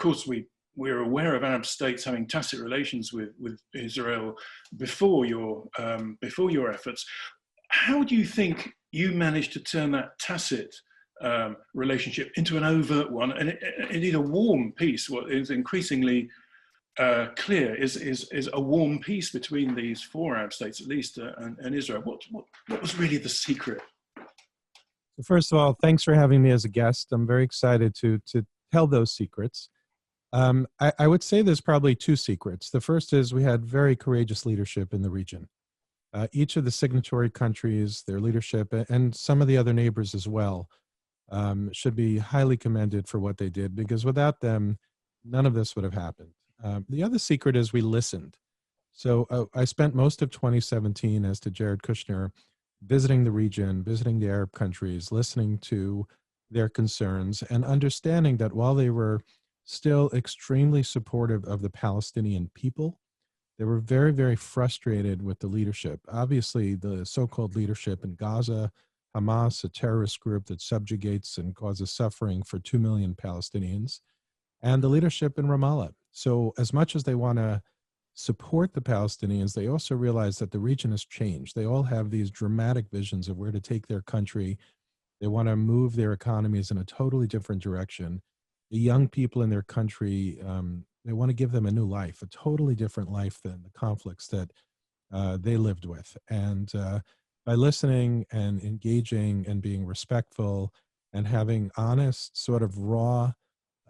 course, we're aware of Arab states having tacit relations with Israel before your efforts. How do you think you managed to turn that tacit relationship into an overt one, and indeed a warm peace? What is increasingly clear is a warm peace between these four Arab states, at least, and Israel. What was really the secret? So first of all, thanks for having me as a guest. I'm very excited to tell those secrets. I would say there's probably two secrets. The first is we had very courageous leadership in the region. Each of the signatory countries, their leadership, and some of the other neighbors as well, should be highly commended for what they did, because without them, none of this would have happened. The other secret is we listened. So I spent most of 2017, as did Jared Kushner, visiting the region, visiting the Arab countries, listening to their concerns, and understanding that while they were still extremely supportive of the Palestinian people, they were very, very frustrated with the leadership. Obviously, the so-called leadership in Gaza, Hamas, a terrorist group that subjugates and causes suffering for 2 million Palestinians, and the leadership in Ramallah. So as much as they want to support the Palestinians, they also realize that the region has changed. They all have these dramatic visions of where to take their country. They want to move their economies in a totally different direction. The young people in their country, they want to give them a new life, a totally different life than the conflicts that they lived with. And by listening and engaging and being respectful and having honest, sort of raw,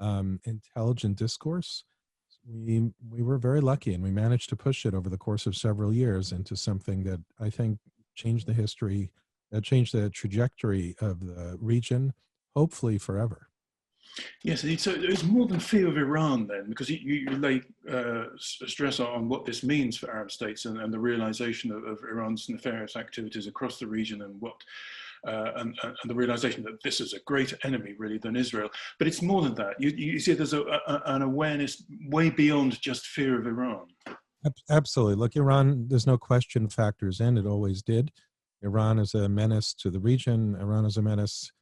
intelligent discourse, we were very lucky, and we managed to push it over the course of several years into something that I think changed the history, changed the trajectory of the region, hopefully forever. Yes, so it's more than fear of Iran then, because you lay stress on what this means for Arab states and the realization of Iran's nefarious activities across the region, and what and the realization that this is a greater enemy really than Israel. But it's more than that. You see there's an awareness way beyond just fear of Iran. Absolutely. Look, Iran, there's no question, factors in. It always did. Iran is a menace to the region. Iran is a menace,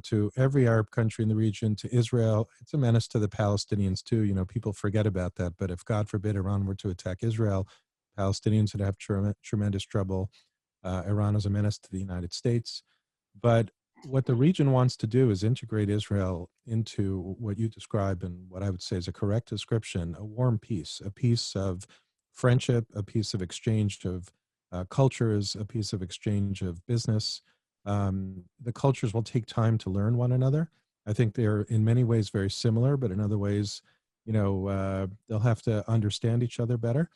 to every Arab country in the region, to Israel. It's a menace to the Palestinians too. People forget about that. But if, God forbid, Iran were to attack Israel, Palestinians would have tremendous trouble. Iran is a menace to the United States. But what the region wants to do is integrate Israel into what you describe, and what I would say is a correct description, a warm peace, a peace of friendship, a peace of exchange of cultures, a peace of exchange of business. The cultures will take time to learn one another. I think they're in many ways very similar, but in other ways, they'll have to understand each other better.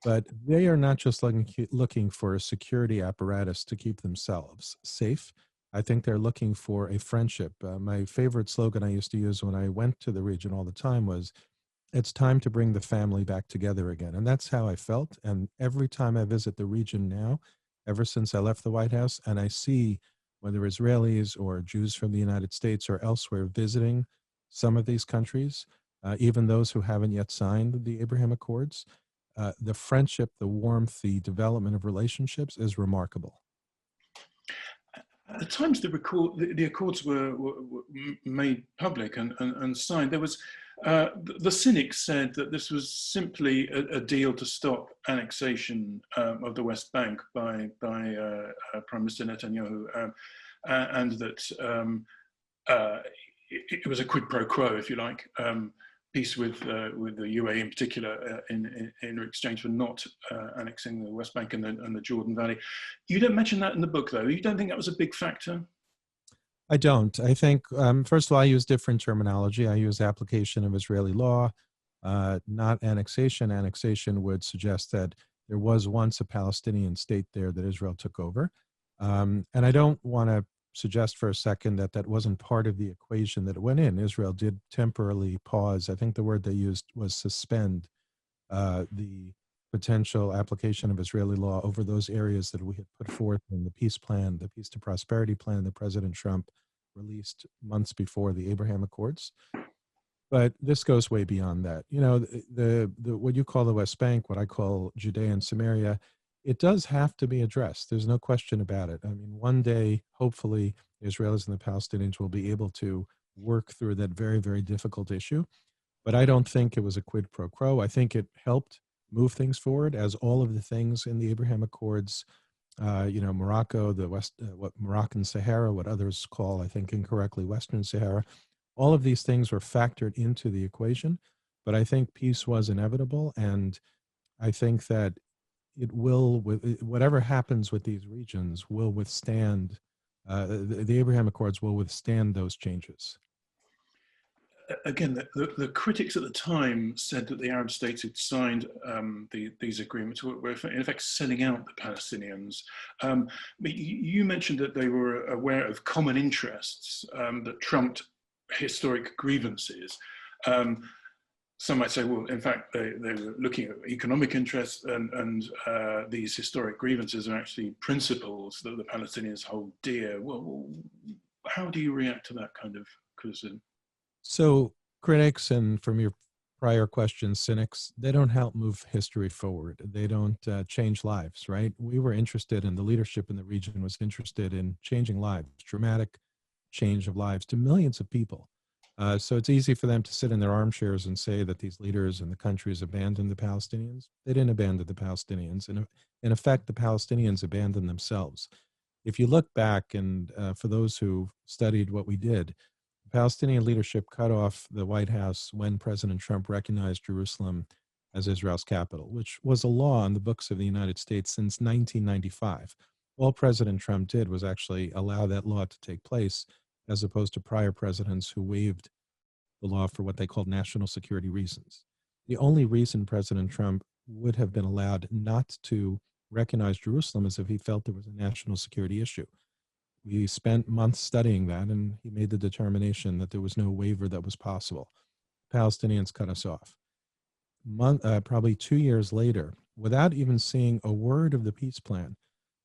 But they are not just looking for a security apparatus to keep themselves safe. I think they're looking for a friendship. My favorite slogan I used to use when I went to the region all the time was, it's time to bring the family back together again. And that's how I felt. And every time I visit the region now, ever since I left the White House, and I see whether Israelis or Jews from the United States or elsewhere visiting some of these countries, even those who haven't yet signed the Abraham Accords, the friendship, the warmth, the development of relationships is remarkable. At the times the accords were made public and signed, there was the cynics said that this was simply a deal to stop annexation of the West Bank by Prime Minister Netanyahu, and that it was a quid pro quo, if you like, peace with the UAE in particular in exchange for not annexing the West Bank and the Jordan Valley. You don't mention that in the book, though. You don't think that was a big factor? I don't. I think, first of all, I use different terminology. I use application of Israeli law, not annexation. Annexation would suggest that there was once a Palestinian state there that Israel took over. And I don't want to suggest for a second that that wasn't part of the equation that went in. Israel did temporarily pause. I think the word they used was suspend the potential application of Israeli law over those areas that we had put forth in the peace plan, the Peace to Prosperity plan that President Trump released months before the Abraham Accords. But this goes way beyond that. The what you call the West Bank, what I call Judea and Samaria, it does have to be addressed. There's no question about it. I mean, one day, hopefully, Israelis and the Palestinians will be able to work through that very, very difficult issue. But I don't think it was a quid pro quo. I think it helped move things forward, as all of the things in the Abraham Accords, Morocco, the West, what Moroccan Sahara, what others call, I think incorrectly, Western Sahara, all of these things were factored into the equation. But I think peace was inevitable, and I think that it will, whatever happens with these regions, will withstand. The Abraham Accords will withstand those changes. Again, the critics at the time said that the Arab states who'd signed these agreements were in effect selling out the Palestinians. But you mentioned that they were aware of common interests that trumped historic grievances. Some might say, well, in fact, they were looking at economic interests, and these historic grievances are actually principles that the Palestinians hold dear. Well, how do you react to that kind of criticism? So critics, and from your prior question, cynics, they don't help move history forward. They don't change lives, right? We were interested, and the leadership in the region was interested in changing lives, dramatic change of lives to millions of people. So it's easy for them to sit in their armchairs and say that these leaders in the countries abandoned the Palestinians. They didn't abandon the Palestinians. In effect, the Palestinians abandoned themselves. If you look back, and for those who studied what we did, Palestinian leadership cut off the White House when President Trump recognized Jerusalem as Israel's capital, which was a law in the books of the United States since 1995. All President Trump did was actually allow that law to take place, as opposed to prior presidents who waived the law for what they called national security reasons. The only reason President Trump would have been allowed not to recognize Jerusalem is if he felt there was a national security issue. We spent months studying that, and he made the determination that there was no waiver that was possible. Palestinians cut us off. Probably 2 years later, without even seeing a word of the peace plan,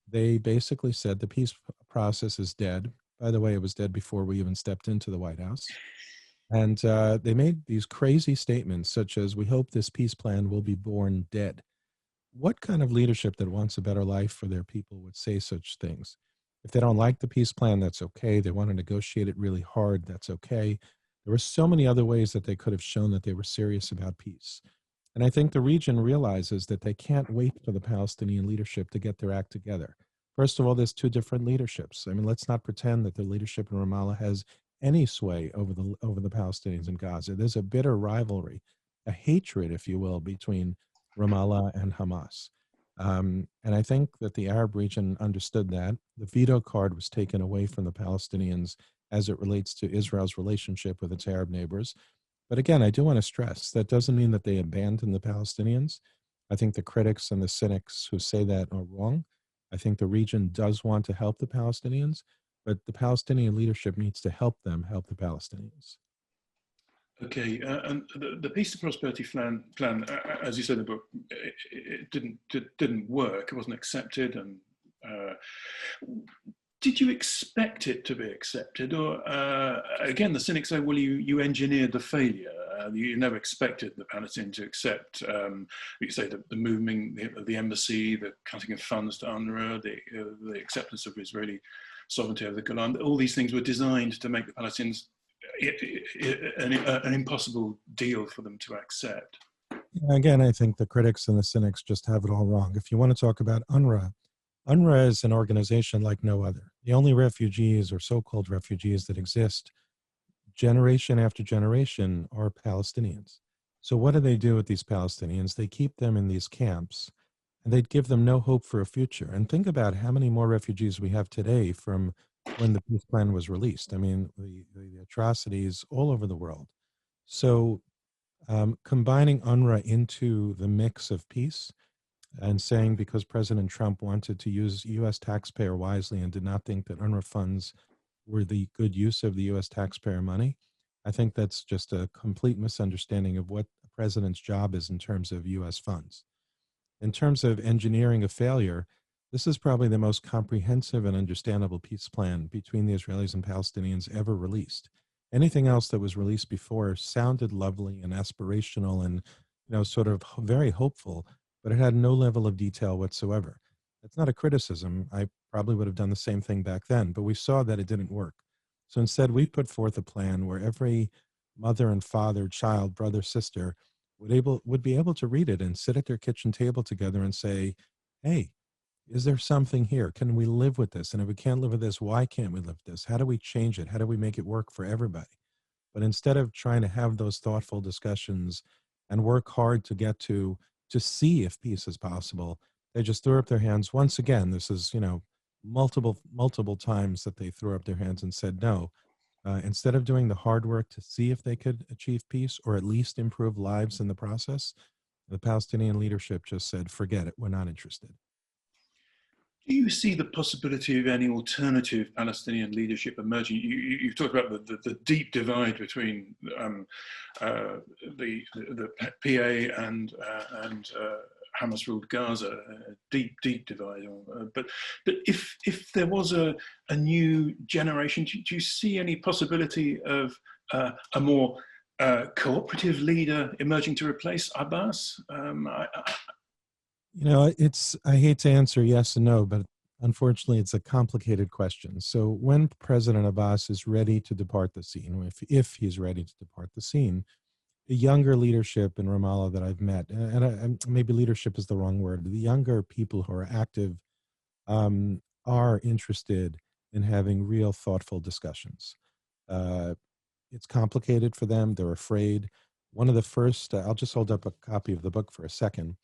they basically said the peace process is dead. By the way, it was dead before we even stepped into the White House. And they made these crazy statements such as, "We hope this peace plan will be born dead." What kind of leadership that wants a better life for their people would say such things? If they don't like the peace plan, that's okay. They want to negotiate it really hard, that's okay. There were so many other ways that they could have shown that they were serious about peace. And I think the region realizes that they can't wait for the Palestinian leadership to get their act together. First of all, there's two different leaderships. I mean, let's not pretend that the leadership in Ramallah has any sway over the Palestinians in Gaza. There's a bitter rivalry, a hatred, if you will, between Ramallah and Hamas. And I think that the Arab region understood that. The veto card was taken away from the Palestinians as it relates to Israel's relationship with its Arab neighbors. But again, I do want to stress that doesn't mean that they abandon the Palestinians. I think the critics and the cynics who say that are wrong. I think the region does want to help the Palestinians, but the Palestinian leadership needs to help them help the Palestinians. Okay, and the Peace and Prosperity plan, as you said in the book, it didn't work. It wasn't accepted, and did you expect it to be accepted, or again, the cynics say, well, you engineered the failure. You never expected the Palestinians to accept. You say the moving of the embassy, the cutting of funds to UNRWA, the acceptance of Israeli sovereignty over the Golan. All these things were designed to make the Palestinians an impossible deal for them to accept. Again, I think the critics and the cynics just have it all wrong. If you want to talk about UNRWA, UNRWA is an organization like no other. The only refugees, or so-called refugees, that exist generation after generation are Palestinians. So what do they do with these Palestinians? They keep them in these camps, and they'd give them no hope for a future. And think about how many more refugees we have today from when the peace plan was released. I mean, the atrocities all over the world. So combining UNRWA into the mix of peace, and saying because President Trump wanted to use U.S. taxpayer wisely and did not think that UNRWA funds were the good use of the U.S. taxpayer money, I think that's just a complete misunderstanding of what the president's job is in terms of U.S. funds. In terms of engineering a failure, this is probably the most comprehensive and understandable peace plan between the Israelis and Palestinians ever released. Anything else that was released before sounded lovely and aspirational and, sort of very hopeful, but it had no level of detail whatsoever. That's not a criticism. I probably would have done the same thing back then, but we saw that it didn't work. So instead, we put forth a plan where every mother and father, child, brother, sister, would be able to read it and sit at their kitchen table together and say, hey, is there something here? Can we live with this? And if we can't live with this, why can't we live with this? How do we change it? How do we make it work for everybody? But instead of trying to have those thoughtful discussions and work hard to get to see if peace is possible, they just threw up their hands. Once again, this is, multiple times that they threw up their hands and said no. Instead of doing the hard work to see if they could achieve peace or at least improve lives in the process, the Palestinian leadership just said, forget it, we're not interested. Do you see the possibility of any alternative Palestinian leadership emerging? You've talked about the deep divide between the PA and Hamas-ruled Gaza, a deep divide. But if there was a new generation, do you see any possibility of a more cooperative leader emerging to replace Abbas? I hate to answer yes and no, but unfortunately, it's a complicated question. So when President Abbas is ready to depart the scene, if he's ready to depart the scene, the younger leadership in Ramallah that I've met, and maybe leadership is the wrong word, the younger people who are active are interested in having real, thoughtful discussions. It's complicated for them. They're afraid. One of the first, I'll just hold up a copy of the book for a second.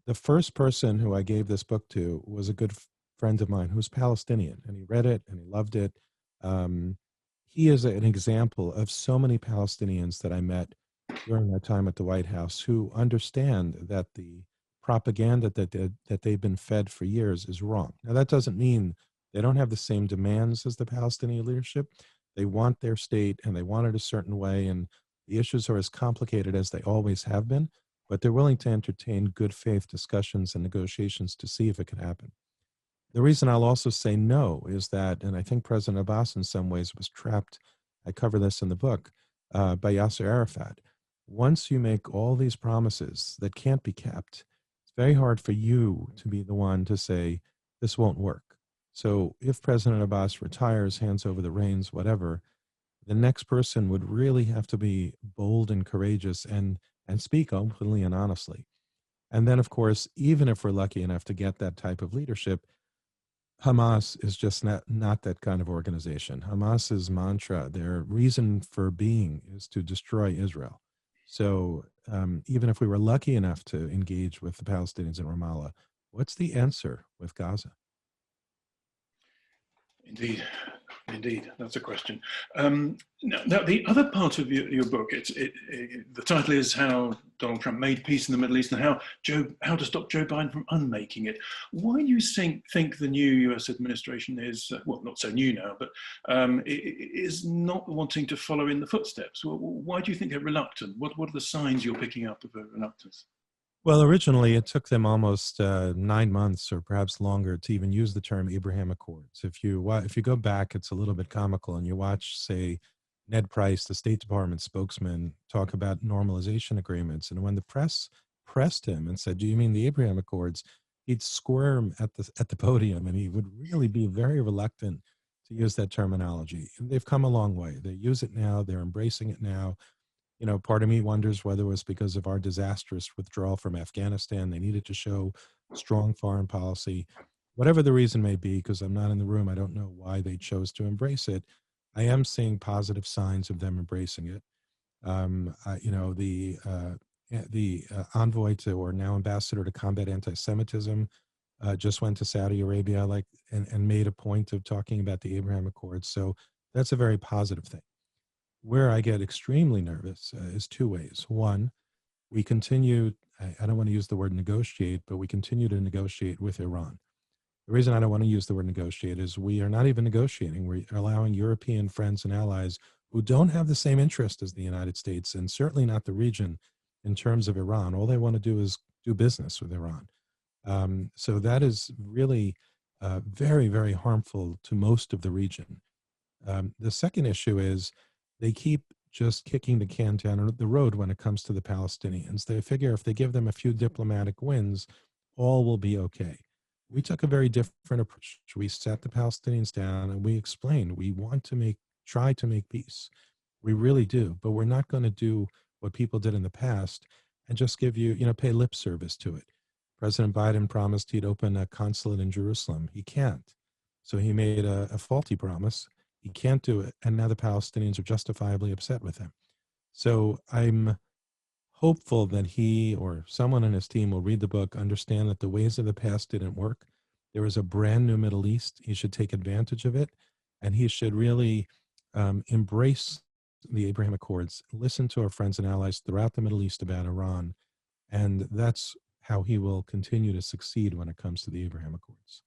The first person who I gave this book to was a good friend of mine who's Palestinian, and he read it and he loved it. He is an example of so many Palestinians that I met during my time at the White House who understand that the propaganda that they've been fed for years is wrong. Now, that doesn't mean they don't have the same demands as the Palestinian leadership. They want their state and they want it a certain way, and the issues are as complicated as they always have been, but they're willing to entertain good faith discussions and negotiations to see if it can happen. The reason I'll also say no is that, and I think President Abbas in some ways was trapped, I cover this in the book, by Yasser Arafat. Once you make all these promises that can't be kept, it's very hard for you to be the one to say, this won't work. So if President Abbas retires, hands over the reins, whatever, the next person would really have to be bold and courageous and speak openly and honestly. And then, of course, even if we're lucky enough to get that type of leadership, Hamas is just not that kind of organization. Hamas's mantra, their reason for being, is to destroy Israel. So even if we were lucky enough to engage with the Palestinians in Ramallah, what's the answer with Gaza? Indeed, that's a question. Now, the other part of your book, the title is "How Donald Trump Made Peace in the Middle East and How to Stop Joe Biden from Unmaking It." Why do you think the new U.S. administration is, well, not so new now, but is not wanting to follow in the footsteps? Why do you think they're reluctant? What are the signs you're picking up of a reluctance? Well, originally it took them almost 9 months or perhaps longer to even use the term Abraham Accords. If you go back, it's a little bit comical, and you watch, say, Ned Price, the State Department spokesman, talk about normalization agreements, and when the press pressed him and said, "Do you mean the Abraham Accords?" he'd squirm at the podium, and he would really be very reluctant to use that terminology. They've come a long way. They use it now. They're embracing it now. Part of me wonders whether it was because of our disastrous withdrawal from Afghanistan. They needed to show strong foreign policy. Whatever the reason may be, because I'm not in the room, I don't know why they chose to embrace it. I am seeing positive signs of them embracing it. The envoy to, or now ambassador to combat anti-Semitism, just went to Saudi Arabia, and made a point of talking about the Abraham Accords. So that's a very positive thing. Where I get extremely nervous is two ways. One, we continue, I don't want to use the word negotiate, but we continue to negotiate with Iran. The reason I don't want to use the word negotiate is we are not even negotiating. We're allowing European friends and allies who don't have the same interest as the United States, and certainly not the region in terms of Iran. All they want to do is do business with Iran. So that is really very, very harmful to most of the region. The second issue is they keep just kicking the can down the road when it comes to the Palestinians. They figure if they give them a few diplomatic wins, all will be okay. We took a very different approach. We sat the Palestinians down and we explained we want to try to make peace. We really do. But we're not going to do what people did in the past and just give you, pay lip service to it. President Biden promised he'd open a consulate in Jerusalem. He can't. So he made a faulty promise. He can't do it. And now the Palestinians are justifiably upset with him. So I'm hopeful that he or someone in his team will read the book, understand that the ways of the past didn't work. There is a brand new Middle East. He should take advantage of it. And he should really embrace the Abraham Accords, listen to our friends and allies throughout the Middle East about Iran. And that's how he will continue to succeed when it comes to the Abraham Accords.